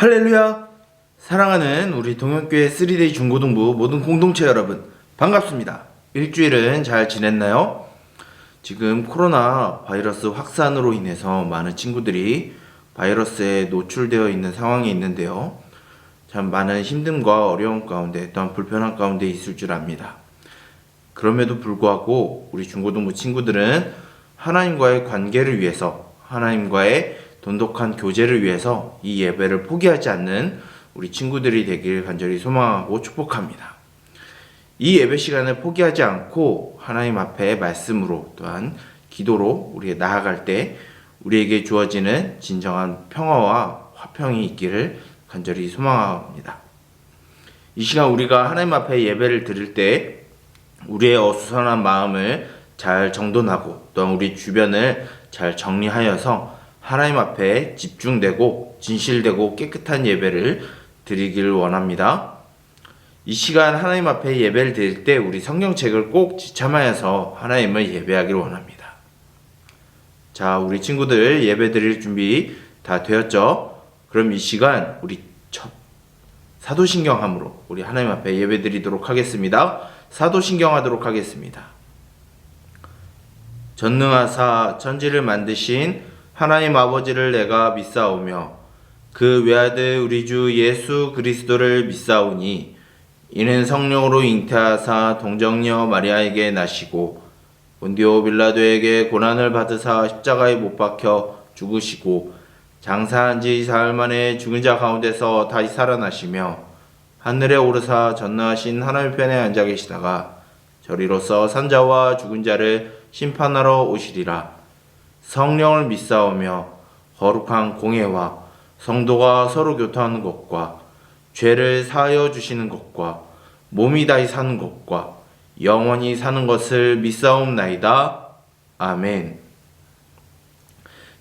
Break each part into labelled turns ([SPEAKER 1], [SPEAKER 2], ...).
[SPEAKER 1] 할렐루야! 사랑하는 우리 동현교회 3데이 중고등부 모든 공동체 여러분, 반갑습니다. 일주일은 잘 지냈나요? 지금 코로나 바이러스 확산으로 인해서 많은 친구들이 바이러스에 노출되어 있는 상황에 있는데요. 참 많은 힘듦과 어려움 가운데 또한 불편함 가운데 있을 줄 압니다. 그럼에도 불구하고 우리 중고등부 친구들은 하나님과의 관계를 위해서, 하나님과의 돈독한 교제를 위해서 이 예배를 포기하지 않는 우리 친구들이 되길 간절히 소망하고 축복합니다. 이 예배 시간을 포기하지 않고 하나님 앞에 말씀으로 또한 기도로 우리가 나아갈 때 우리에게 주어지는 진정한 평화와 화평이 있기를 간절히 소망합니다. 이 시간 우리가 하나님 앞에 예배를 드릴 때 우리의 어수선한 마음을 잘 정돈하고 또한 우리 주변을 잘 정리하여서 하나님 앞에 집중되고 진실되고 깨끗한 예배를 드리기를 원합니다. 이 시간 하나님 앞에 예배를 드릴 때 우리 성경책을 꼭 지참하여서 하나님을 예배하기를 원합니다. 자, 우리 친구들 예배 드릴 준비 다 되었죠? 그럼 이 시간 우리 사도신경함으로 우리 하나님 앞에 예배 드리도록 하겠습니다. 사도신경 하도록 하겠습니다. 전능하사 천지를 만드신 하나님 아버지를 내가 믿사오며 그 외아들 우리 주 예수 그리스도를 믿사오니 이는 성령으로 잉태하사 동정녀 마리아에게 나시고 본디오 빌라도에게 고난을 받으사 십자가에 못 박혀 죽으시고 장사한 지 사흘 만에 죽은 자 가운데서 다시 살아나시며 하늘에 오르사 전능하신 하나님 편에 앉아 계시다가 저리로서 산자와 죽은 자를 심판하러 오시리라. 성령을 믿사오며 거룩한 공회와 성도가 서로 교통하는 것과 죄를 사하여 주시는 것과 몸이 다시 사는 것과 영원히 사는 것을 믿사옵나이다. 아멘.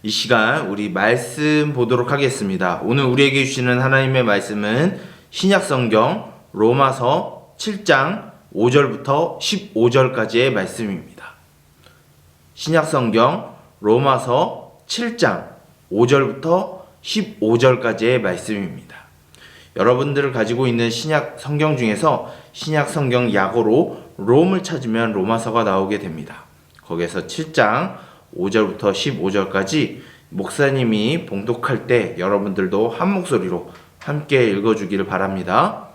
[SPEAKER 1] 이 시간 우리 말씀 보도록 하겠습니다. 오늘 우리에게 주시는 하나님의 말씀은 신약성경 로마서 7장 5절부터 15절까지의 말씀입니다. 신약성경 로마서 7장 5절부터 15절까지의 말씀입니다. 여러분들을 가지고 있는 신약 성경 중에서 신약 성경 약어로 롬을 찾으면 로마서가 나오게 됩니다. 거기에서 7장 5절부터 15절까지 목사님이 봉독할 때 여러분들도 한 목소리로 함께 읽어주기를 바랍니다.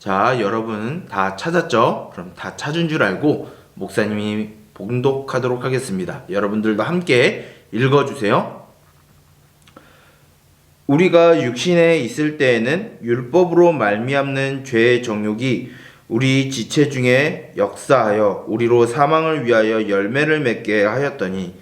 [SPEAKER 1] 자, 여러분 다 찾았죠? 그럼 다 찾은 줄 알고 목사님이 봉독하도록 하겠습니다. 여러분들도 함께 읽어주세요. 우리가 육신에 있을 때에는 율법으로 말미암는 죄의 정욕이 우리 지체 중에 역사하여 우리로 사망을 위하여 열매를 맺게 하였더니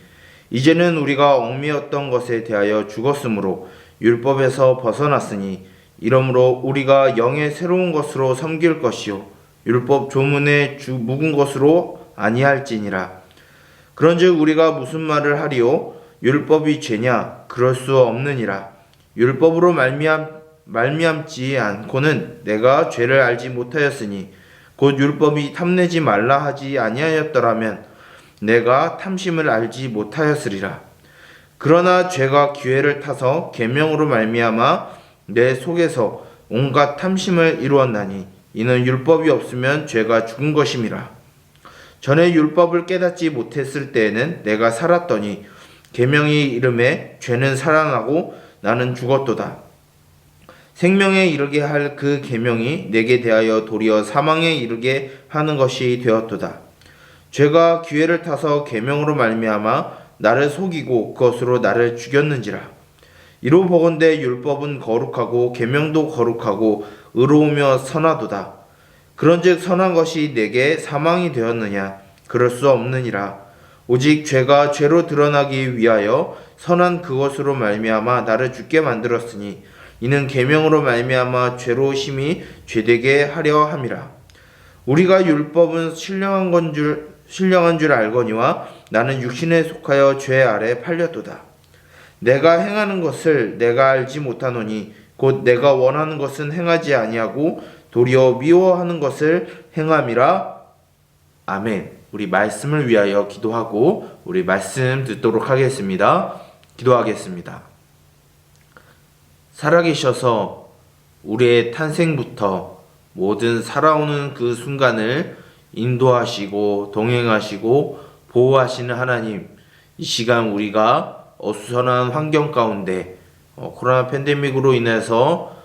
[SPEAKER 1] 이제는 우리가 얽매였던 것에 대하여 죽었으므로 율법에서 벗어났으니 이러므로 우리가 영의 새로운 것으로 섬길 것이요 율법 조문의 묵은 것으로 아니할지니라. 그런즉 우리가 무슨 말을 하리요? 율법이 죄냐? 그럴 수 없느니라. 율법으로 말미암지 않고는 내가 죄를 알지 못하였으니 곧 율법이 탐내지 말라 하지 아니하였더라면 내가 탐심을 알지 못하였으리라. 그러나 죄가 기회를 타서 계명으로 말미암아 내 속에서 온갖 탐심을 이루었나니 이는 율법이 없으면 죄가 죽은 것임이라. 전에 율법을 깨닫지 못했을 때에는 내가 살았더니 계명이 이름에 죄는 살아나고 나는 죽었도다. 생명에 이르게 할 그 계명이 내게 대하여 도리어 사망에 이르게 하는 것이 되었도다. 죄가 기회를 타서 계명으로 말미암아 나를 속이고 그것으로 나를 죽였는지라. 이로 보건대 율법은 거룩하고 계명도 거룩하고 의로우며 선하도다. 그런즉 선한 것이 내게 사망이 되었느냐? 그럴 수 없느니라. 오직 죄가 죄로 드러나기 위하여 선한 그것으로 말미암아 나를 죽게 만들었으니 이는 계명으로 말미암아 죄로 심히 죄되게 하려 함이라. 우리가 율법은 신령한 줄 알거니와 나는 육신에 속하여 죄 아래 팔렸도다. 내가 행하는 것을 내가 알지 못하노니 곧 내가 원하는 것은 행하지 아니하고 도리어 미워하는 것을 행함이라. 아멘. 우리 말씀을 위하여 기도하고 우리 말씀 듣도록 하겠습니다. 기도하겠습니다. 살아계셔서 우리의 탄생부터 모든 살아오는 그 순간을 인도하시고 동행하시고 보호하시는 하나님, 이 시간 우리가 어수선한 환경 가운데 코로나 팬데믹으로 인해서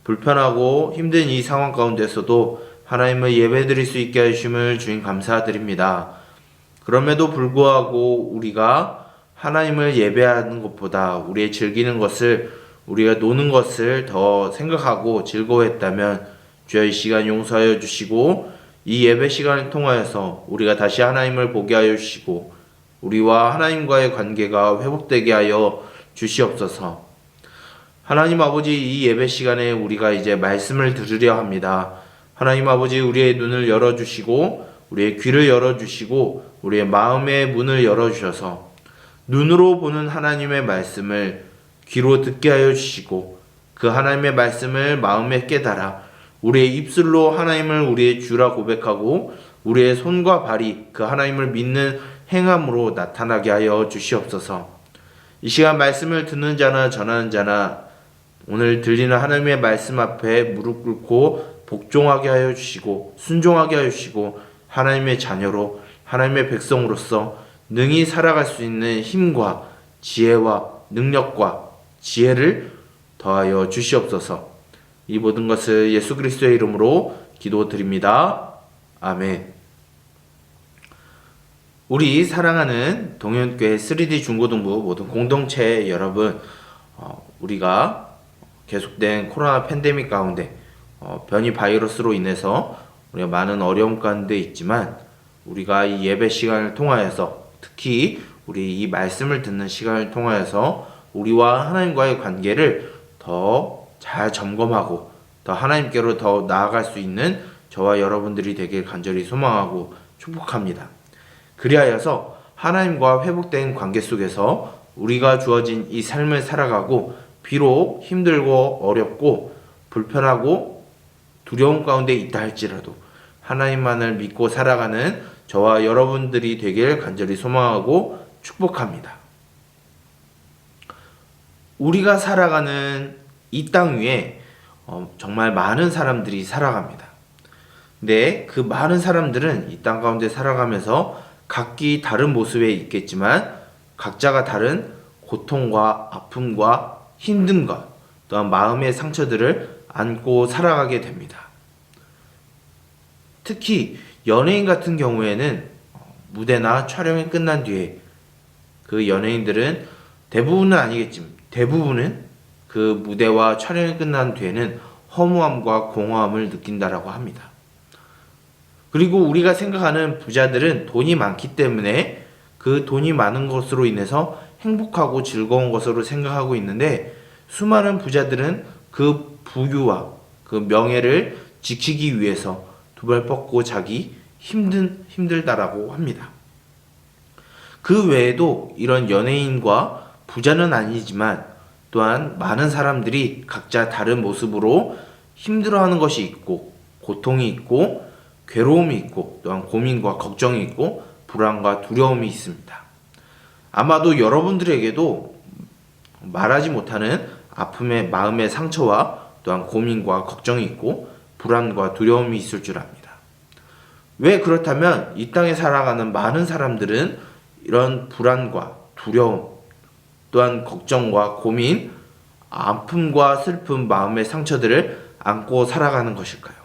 [SPEAKER 1] 불편하고 힘든 이 상황 가운데서도 하나님을 예배드릴 수 있게 하심을 주님 감사드립니다. 그럼에도 불구하고 우리가 하나님을 예배하는 것보다 우리의 즐기는 것을, 우리가 노는 것을 더 생각하고 즐거워했다면 주여 이 시간 용서하여 주시고 이 예배 시간을 통하여서 우리가 다시 하나님을 보게 하여 주시고 우리와 하나님과의 관계가 회복되게 하여 주시옵소서. 하나님 아버지, 이 예배 시간에 우리가 이제 말씀을 들으려 합니다. 하나님 아버지, 우리의 눈을 열어주시고 우리의 귀를 열어주시고 우리의 마음의 문을 열어주셔서 눈으로 보는 하나님의 말씀을 귀로 듣게 하여 주시고 그 하나님의 말씀을 마음에 깨달아 우리의 입술로 하나님을 우리의 주라 고백하고 우리의 손과 발이 그 하나님을 믿는 행함으로 나타나게 하여 주시옵소서. 이 시간 말씀을 듣는 자나 전하는 자나 오늘 들리는 하나님의 말씀 앞에 무릎 꿇고 복종하게 하여 주시고 순종하게 하여 주시고 하나님의 자녀로 하나님의 백성으로서 능히 살아갈 수 있는 힘과 지혜와 능력과 지혜를 더하여 주시옵소서. 이 모든 것을 예수 그리스도의 이름으로 기도드립니다. 아멘. 우리 사랑하는 동현교회 3D 중고등부 모든 공동체 여러분, 우리가 계속된 코로나 팬데믹 가운데 변이 바이러스로 인해서 우리가 많은 어려움 가운데 있지만 우리가 이 예배 시간을 통하여서, 특히 우리 이 말씀을 듣는 시간을 통하여서 우리와 하나님과의 관계를 더 잘 점검하고 더 하나님께로 더 나아갈 수 있는 저와 여러분들이 되길 간절히 소망하고 축복합니다. 그리하여서 하나님과 회복된 관계 속에서 우리가 주어진 이 삶을 살아가고 비록 힘들고 어렵고 불편하고 두려움 가운데 있다 할지라도 하나님만을 믿고 살아가는 저와 여러분들이 되길 간절히 소망하고 축복합니다. 우리가 살아가는 이 땅 위에 정말 많은 사람들이 살아갑니다. 근데 그 많은 사람들은 이 땅 가운데 살아가면서 각기 다른 모습에 있겠지만 각자가 다른 고통과 아픔과 힘듦과 또한 마음의 상처들을 안고 살아가게 됩니다. 특히 연예인 같은 경우에는 무대나 촬영이 끝난 뒤에 그 연예인들은 대부분은 아니겠지만 대부분은 그 무대와 촬영이 끝난 뒤에는 허무함과 공허함을 느낀다라고 합니다. 그리고 우리가 생각하는 부자들은 돈이 많기 때문에 그 돈이 많은 것으로 인해서 행복하고 즐거운 것으로 생각하고 있는데 수많은 부자들은 그 부유와 그 명예를 지키기 위해서 두 발 뻗고 자기 힘들다라고 합니다. 그 외에도 이런 연예인과 부자는 아니지만 또한 많은 사람들이 각자 다른 모습으로 힘들어하는 것이 있고 고통이 있고 괴로움이 있고 또한 고민과 걱정이 있고 불안과 두려움이 있습니다. 아마도 여러분들에게도 말하지 못하는 아픔의 마음의 상처와 또한 고민과 걱정이 있고 불안과 두려움이 있을 줄 압니다. 왜 그렇다면 이 땅에 살아가는 많은 사람들은 이런 불안과 두려움 또한 걱정과 고민, 아픔과 슬픔, 마음의 상처들을 안고 살아가는 것일까요?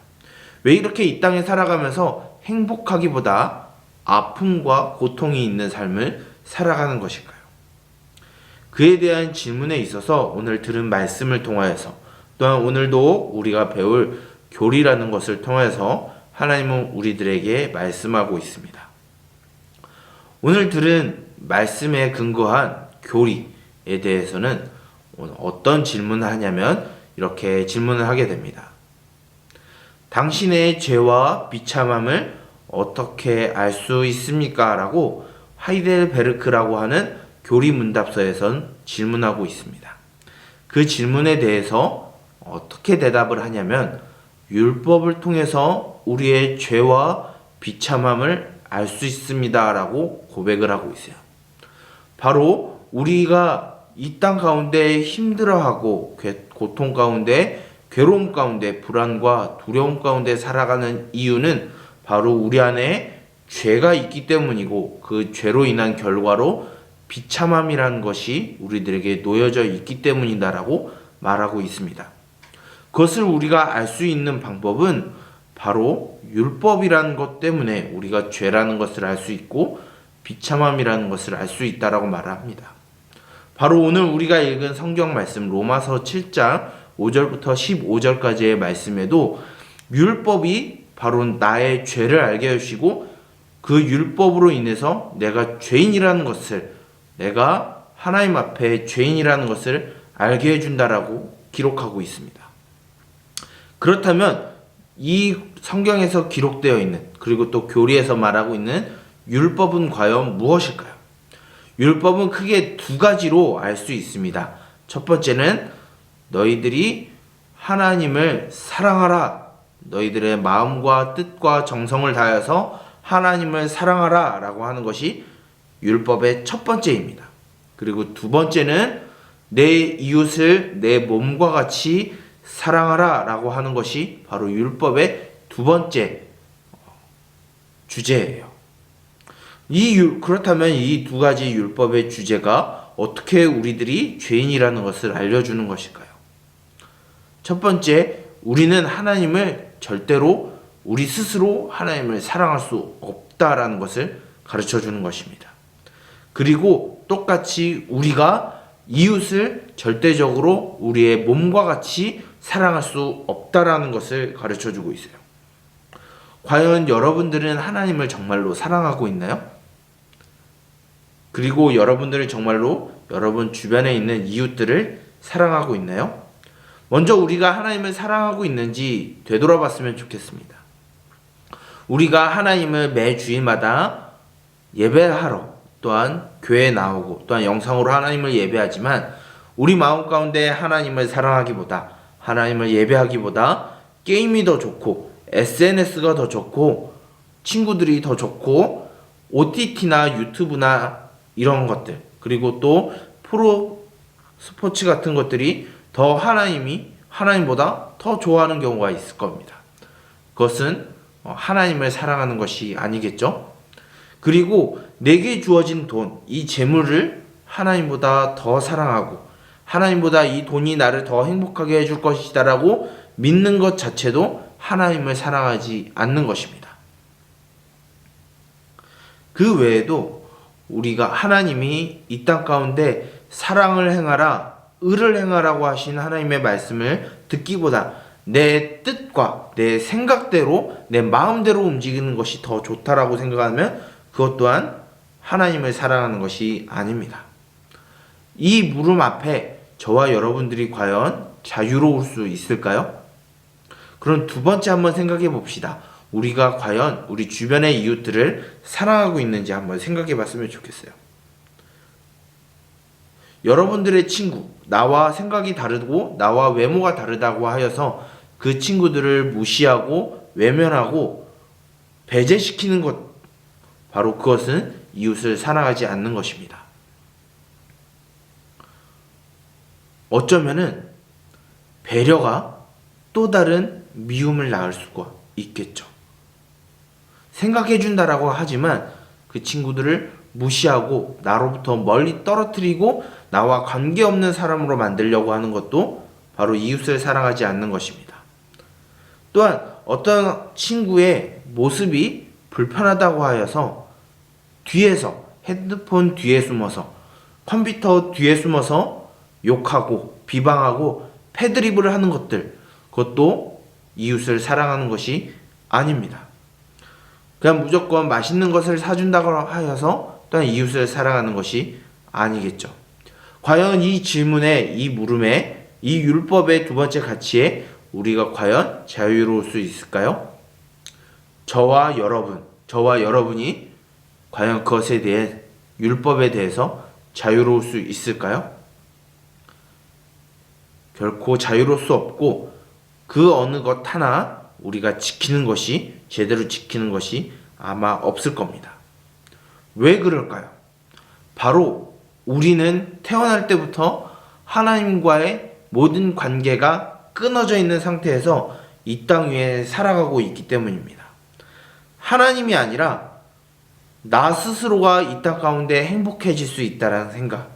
[SPEAKER 1] 왜 이렇게 이 땅에 살아가면서 행복하기보다 아픔과 고통이 있는 삶을 살아가는 것일까요? 그에 대한 질문에 있어서 오늘 들은 말씀을 통하여서 또한 오늘도 우리가 배울 교리라는 것을 통해서 하나님은 우리들에게 말씀하고 있습니다. 오늘 들은 말씀에 근거한 교리에 대해서는 어떤 질문을 하냐면 이렇게 질문을 하게 됩니다. 당신의 죄와 비참함을 어떻게 알 수 있습니까? 라고 하이델베르크라고 하는 교리문답서에선 질문하고 있습니다. 그 질문에 대해서 어떻게 대답을 하냐면 율법을 통해서 우리의 죄와 비참함을 알 수 있습니다 라고 고백을 하고 있어요. 바로 우리가 이 땅 가운데 힘들어하고 고통 가운데, 괴로움 가운데, 불안과 두려움 가운데 살아가는 이유는 바로 우리 안에 죄가 있기 때문이고, 그 죄로 인한 결과로 비참함이라는 것이 우리들에게 놓여져 있기 때문이다라고 말하고 있습니다. 그것을 우리가 알 수 있는 방법은 바로 율법이라는 것 때문에 우리가 죄라는 것을 알 수 있고 비참함이라는 것을 알 수 있다라고 말합니다. 바로 오늘 우리가 읽은 성경 말씀 로마서 7장 5절부터 15절까지의 말씀에도 율법이 바로 나의 죄를 알게 해주시고, 그 율법으로 인해서 내가 죄인이라는 것을, 내가 하나님 앞에 죄인이라는 것을 알게 해준다라고 기록하고 있습니다. 그렇다면 이 성경에서 기록되어 있는, 그리고 또 교리에서 말하고 있는 율법은 과연 무엇일까요? 율법은 크게 두 가지로 알 수 있습니다. 첫 번째는 너희들이 하나님을 사랑하라, 너희들의 마음과 뜻과 정성을 다해서 하나님을 사랑하라 라고 하는 것이 율법의 첫 번째입니다. 그리고 두 번째는 내 이웃을 내 몸과 같이 사랑하라 라고 하는 것이 바로 율법의 두 번째 주제예요. 그렇다면 이 두 가지 율법의 주제가 어떻게 우리들이 죄인이라는 것을 알려주는 것일까요? 첫 번째, 우리는 하나님을 절대로 우리 스스로 하나님을 사랑할 수 없다라는 것을 가르쳐 주는 것입니다. 그리고 똑같이 우리가 이웃을 절대적으로 우리의 몸과 같이 사랑할 수 없다라는 것을 가르쳐 주고 있어요. 과연 여러분들은 하나님을 정말로 사랑하고 있나요? 그리고 여러분들은 정말로 여러분 주변에 있는 이웃들을 사랑하고 있나요? 먼저 우리가 하나님을 사랑하고 있는지 되돌아봤으면 좋겠습니다. 우리가 하나님을 매 주일마다 예배하러, 또한 교회에 나오고, 또한 영상으로 하나님을 예배하지만 우리 마음 가운데 하나님을 사랑하기보다, 하나님을 예배하기보다 게임이 더 좋고, SNS가 더 좋고, 친구들이 더 좋고, OTT나 유튜브나 이런 것들, 그리고 또 프로 스포츠 같은 것들이 더 하나님보다 더 좋아하는 경우가 있을 겁니다. 그것은 하나님을 사랑하는 것이 아니겠죠? 그리고 내게 주어진 돈, 이 재물을 하나님보다 더 사랑하고, 하나님보다 이 돈이 나를 더 행복하게 해줄 것이다 라고 믿는 것 자체도 하나님을 사랑하지 않는 것입니다. 그 외에도 우리가 하나님이 이 땅 가운데 사랑을 행하라, 의를 행하라고 하신 하나님의 말씀을 듣기보다 내 뜻과 내 생각대로, 내 마음대로 움직이는 것이 더 좋다라고 생각하면 그것 또한 하나님을 사랑하는 것이 아닙니다. 이 물음 앞에 저와 여러분들이 과연 자유로울 수 있을까요? 그럼 두 번째 한번 생각해 봅시다. 우리가 과연 우리 주변의 이웃들을 사랑하고 있는지 한번 생각해 봤으면 좋겠어요. 여러분들의 친구, 나와 생각이 다르고 나와 외모가 다르다고 하여서 그 친구들을 무시하고 외면하고 배제시키는 것, 바로 그것은 이웃을 사랑하지 않는 것입니다. 어쩌면은 배려가 또 다른 미움을 낳을 수가 있겠죠. 생각해준다라고 하지만 그 친구들을 무시하고 나로부터 멀리 떨어뜨리고 나와 관계없는 사람으로 만들려고 하는 것도 바로 이웃을 사랑하지 않는 것입니다. 또한 어떤 친구의 모습이 불편하다고 하여서 뒤에서, 핸드폰 뒤에 숨어서, 컴퓨터 뒤에 숨어서 욕하고 비방하고 패드립을 하는 것들, 그것도 이웃을 사랑하는 것이 아닙니다. 그냥 무조건 맛있는 것을 사준다고 하여서 또한 이웃을 사랑하는 것이 아니겠죠. 과연 이 질문에, 이 물음에, 이 율법의 두 번째 가치에 우리가 과연 자유로울 수 있을까요? 저와 여러분이 과연 그것에 대해, 율법에 대해서 자유로울 수 있을까요? 결코 자유로울 수 없고, 그 어느 것 하나 우리가 지키는 것이, 제대로 지키는 것이 아마 없을 겁니다. 왜 그럴까요? 바로 우리는 태어날 때부터 하나님과의 모든 관계가 끊어져 있는 상태에서 이 땅 위에 살아가고 있기 때문입니다. 하나님이 아니라 나 스스로가 이 땅 가운데 행복해질 수 있다는 생각,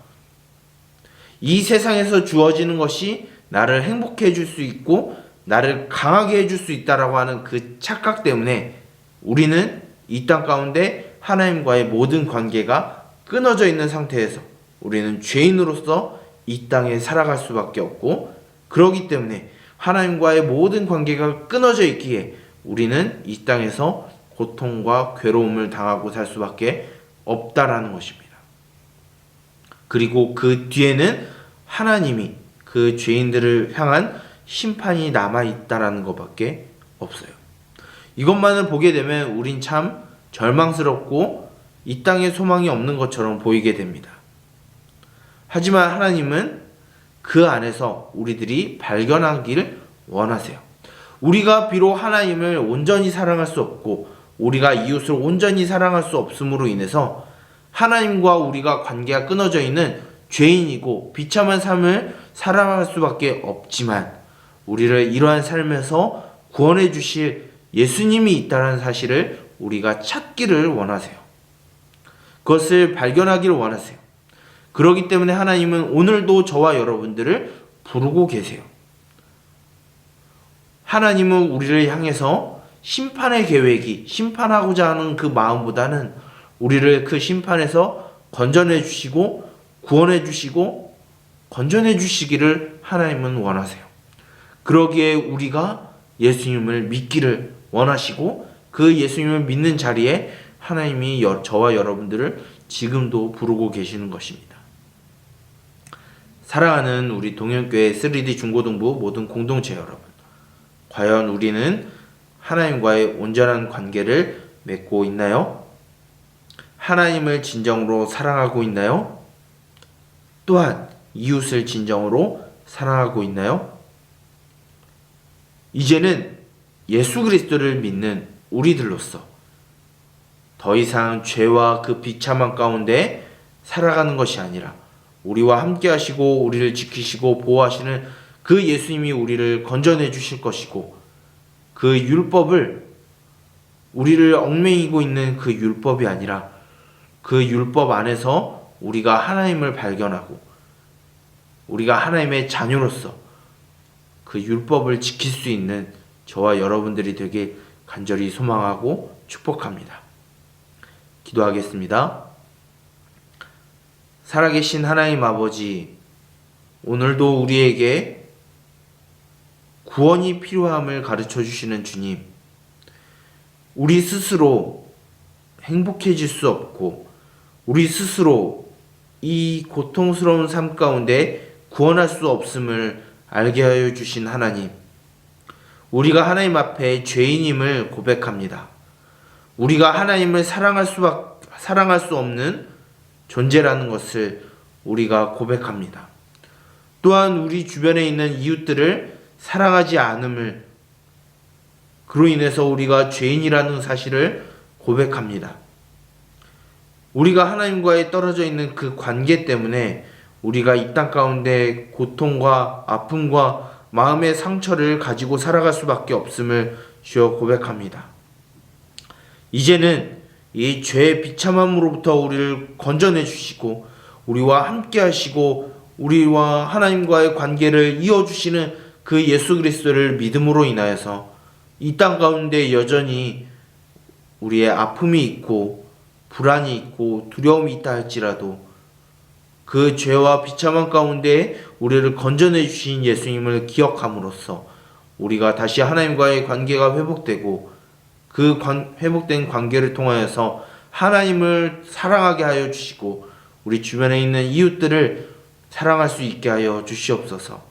[SPEAKER 1] 이 세상에서 주어지는 것이 나를 행복해 줄 수 있고 나를 강하게 해줄 수 있다라고 하는 그 착각 때문에 우리는 이 땅 가운데 하나님과의 모든 관계가 끊어져 있는 상태에서 우리는 죄인으로서 이 땅에 살아갈 수밖에 없고, 그러기 때문에 하나님과의 모든 관계가 끊어져 있기에 우리는 이 땅에서 고통과 괴로움을 당하고 살 수밖에 없다라는 것입니다. 그리고 그 뒤에는 하나님이 그 죄인들을 향한 심판이 남아있다라는 것밖에 없어요. 이것만을 보게 되면 우린 참 절망스럽고 이 땅에 소망이 없는 것처럼 보이게 됩니다. 하지만 하나님은 그 안에서 우리들이 발견하기를 원하세요. 우리가 비록 하나님을 온전히 사랑할 수 없고 우리가 이웃을 온전히 사랑할 수 없음으로 인해서 하나님과 우리가 관계가 끊어져 있는 죄인이고 비참한 삶을 살아갈 수밖에 없지만, 우리를 이러한 삶에서 구원해 주실 예수님이 있다는 사실을 우리가 찾기를 원하세요. 그것을 발견하기를 원하세요. 그렇기 때문에 하나님은 오늘도 저와 여러분들을 부르고 계세요. 하나님은 우리를 향해서 심판의 계획이, 심판하고자 하는 그 마음보다는 우리를 그 심판에서 건져내 주시고 구원해 주시고 건져내 주시기를 하나님은 원하세요. 그러기에 우리가 예수님을 믿기를 원하시고 그 예수님을 믿는 자리에 하나님이 저와 여러분들을 지금도 부르고 계시는 것입니다. 사랑하는 우리 동현교회 3D 중고등부 모든 공동체 여러분, 과연 우리는 하나님과의 온전한 관계를 맺고 있나요? 하나님을 진정으로 사랑하고 있나요? 또한 이웃을 진정으로 사랑하고 있나요? 이제는 예수 그리스도를 믿는 우리들로서 더 이상 죄와 그 비참한 가운데 살아가는 것이 아니라 우리와 함께 하시고 우리를 지키시고 보호하시는 그 예수님이 우리를 건져내 주실 것이고, 그 율법을, 우리를 얽매이고 있는 그 율법이 아니라 그 율법 안에서 우리가 하나님을 발견하고 우리가 하나님의 자녀로서 그 율법을 지킬 수 있는 저와 여러분들이 되길 간절히 소망하고 축복합니다. 기도하겠습니다. 살아계신 하나님 아버지, 오늘도 우리에게 구원이 필요함을 가르쳐 주시는 주님, 우리 스스로 행복해질 수 없고 우리 스스로 이 고통스러운 삶 가운데 구원할 수 없음을 알게 하여 주신 하나님, 우리가 하나님 앞에 죄인임을 고백합니다. 우리가 하나님을 사랑할 수 없는 존재라는 것을 우리가 고백합니다. 또한 우리 주변에 있는 이웃들을 사랑하지 않음을, 그로 인해서 우리가 죄인이라는 사실을 고백합니다. 우리가 하나님과의 떨어져 있는 그 관계 때문에 우리가 이 땅 가운데 고통과 아픔과 마음의 상처를 가지고 살아갈 수밖에 없음을 주여 고백합니다. 이제는 이 죄의 비참함으로부터 우리를 건져내 주시고 우리와 함께 하시고 우리와 하나님과의 관계를 이어주시는 그 예수 그리스도를 믿음으로 인하여서 이 땅 가운데 여전히 우리의 아픔이 있고 불안이 있고 두려움이 있다 할지라도 그 죄와 비참한 가운데 우리를 건져내 주신 예수님을 기억함으로써 우리가 다시 하나님과의 관계가 회복되고 그 회복된 관계를 통하여서 하나님을 사랑하게 하여 주시고 우리 주변에 있는 이웃들을 사랑할 수 있게 하여 주시옵소서.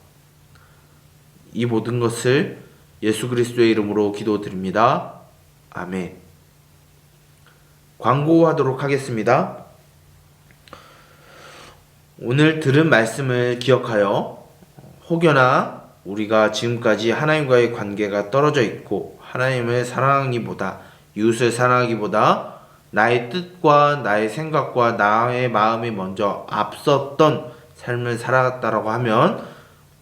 [SPEAKER 1] 이 모든 것을 예수 그리스도의 이름으로 기도드립니다. 아멘. 광고하도록 하겠습니다. 오늘 들은 말씀을 기억하여 혹여나 우리가 지금까지 하나님과의 관계가 떨어져 있고 하나님을 사랑하기보다 이웃을 사랑하기보다 나의 뜻과 나의 생각과 나의 마음이 먼저 앞섰던 삶을 살아갔다라고 하면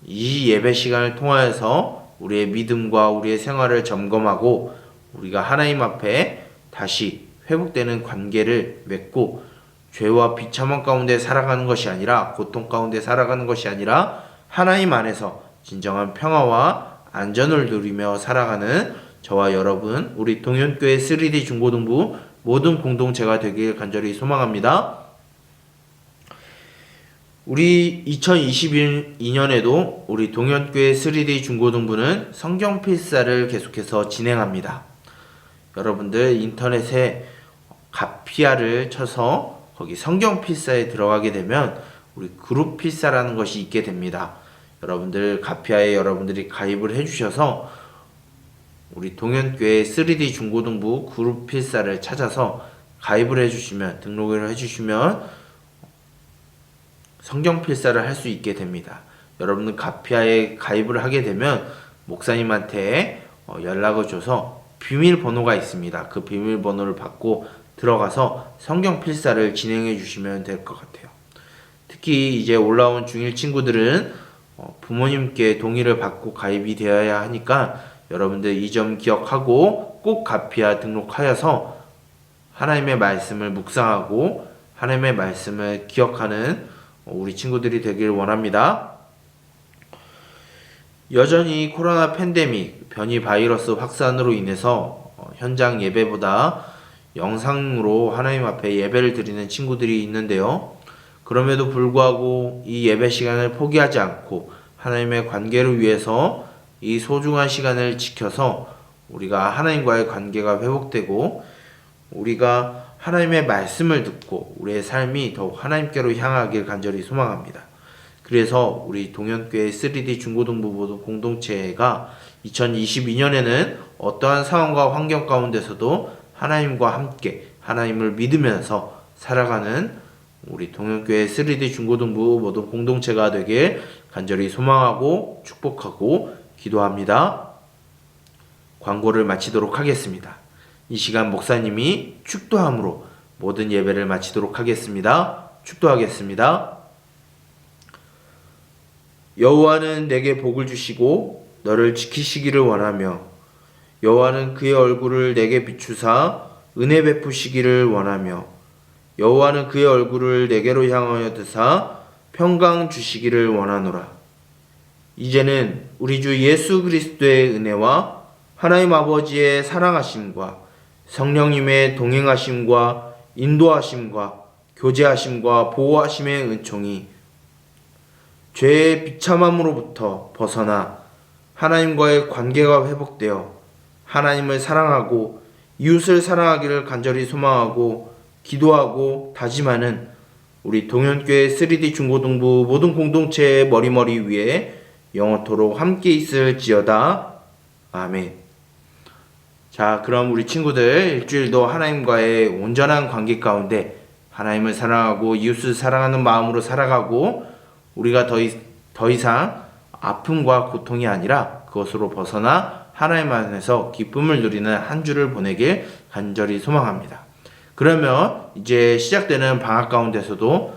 [SPEAKER 1] 이 예배 시간을 통하여서 우리의 믿음과 우리의 생활을 점검하고 우리가 하나님 앞에 다시 회복되는 관계를 맺고 죄와 비참한 가운데 살아가는 것이 아니라 고통 가운데 살아가는 것이 아니라 하나님 안에서 진정한 평화와 안전을 누리며 살아가는 저와 여러분 우리 동현교회 3D 중고등부 모든 공동체가 되길 간절히 소망합니다. 우리 2022년에도 우리 동현교회 3D 중고등부는 성경 필사를 계속해서 진행합니다. 여러분들 인터넷에 가피아를 쳐서 거기 성경 필사에 들어가게 되면 우리 그룹 필사라는 것이 있게 됩니다. 여러분들 가피아에 여러분들이 가입을 해주셔서 우리 동현교회 3D 중고등부 그룹 필사를 찾아서 가입을 해주시면 등록을 해주시면 성경 필사를 할 수 있게 됩니다. 여러분들 가피아에 가입을 하게 되면 목사님한테 연락을 줘서 비밀번호가 있습니다. 그 비밀번호를 받고 들어가서 성경 필사를 진행해 주시면 될 것 같아요. 특히 이제 올라온 중1 친구들은 부모님께 동의를 받고 가입이 되어야 하니까 여러분들 이 점 기억하고 꼭 가피아 등록하여서 하나님의 말씀을 묵상하고 하나님의 말씀을 기억하는 우리 친구들이 되길 원합니다. 여전히 코로나 팬데믹 변이 바이러스 확산으로 인해서 현장 예배보다 영상으로 하나님 앞에 예배를 드리는 친구들이 있는데요. 그럼에도 불구하고 이 예배 시간을 포기하지 않고 하나님의 관계를 위해서 이 소중한 시간을 지켜서 우리가 하나님과의 관계가 회복되고 우리가 하나님의 말씀을 듣고 우리의 삶이 더욱 하나님께로 향하길 간절히 소망합니다. 그래서 우리 동현교회 3D 중고등부 모든 공동체가 2022년에는 어떠한 상황과 환경 가운데서도 하나님과 함께 하나님을 믿으면서 살아가는 우리 동현교회 3D 중고등부 모든 공동체가 되길 간절히 소망하고 축복하고 기도합니다. 광고를 마치도록 하겠습니다. 이 시간 목사님이 축도함으로 모든 예배를 마치도록 하겠습니다. 축도하겠습니다. 여호와는 내게 복을 주시고 너를 지키시기를 원하며 여호와는 그의 얼굴을 내게 비추사 은혜 베푸시기를 원하며 여호와는 그의 얼굴을 내게로 향하여 드사 평강 주시기를 원하노라. 이제는 우리 주 예수 그리스도의 은혜와 하나님 아버지의 사랑하심과 성령님의 동행하심과 인도하심과 교제하심과 보호하심의 은총이 죄의 비참함으로부터 벗어나 하나님과의 관계가 회복되어 하나님을 사랑하고 이웃을 사랑하기를 간절히 소망하고 기도하고 다짐하는 우리 동현교회 3D 중고등부 모든 공동체의 머리머리 위에 영원토록 함께 있을지어다. 아멘. 자, 그럼 우리 친구들 일주일도 하나님과의 온전한 관계 가운데 하나님을 사랑하고 이웃을 사랑하는 마음으로 살아가고 우리가 더 이상 아픔과 고통이 아니라 그것으로 벗어나 하나님 안에서 기쁨을 누리는 한 주를 보내길 간절히 소망합니다. 그러면 이제 시작되는 방학 가운데서도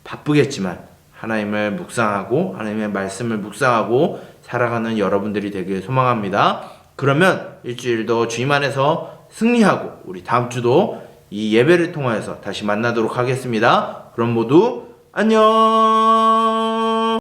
[SPEAKER 1] 바쁘겠지만 하나님을 묵상하고 하나님의 말씀을 묵상하고 살아가는 여러분들이 되길 소망합니다. 그러면 일주일도 주님 안에서 승리하고 우리 다음 주도 이 예배를 통하여서 다시 만나도록 하겠습니다. 그럼 모두 안녕.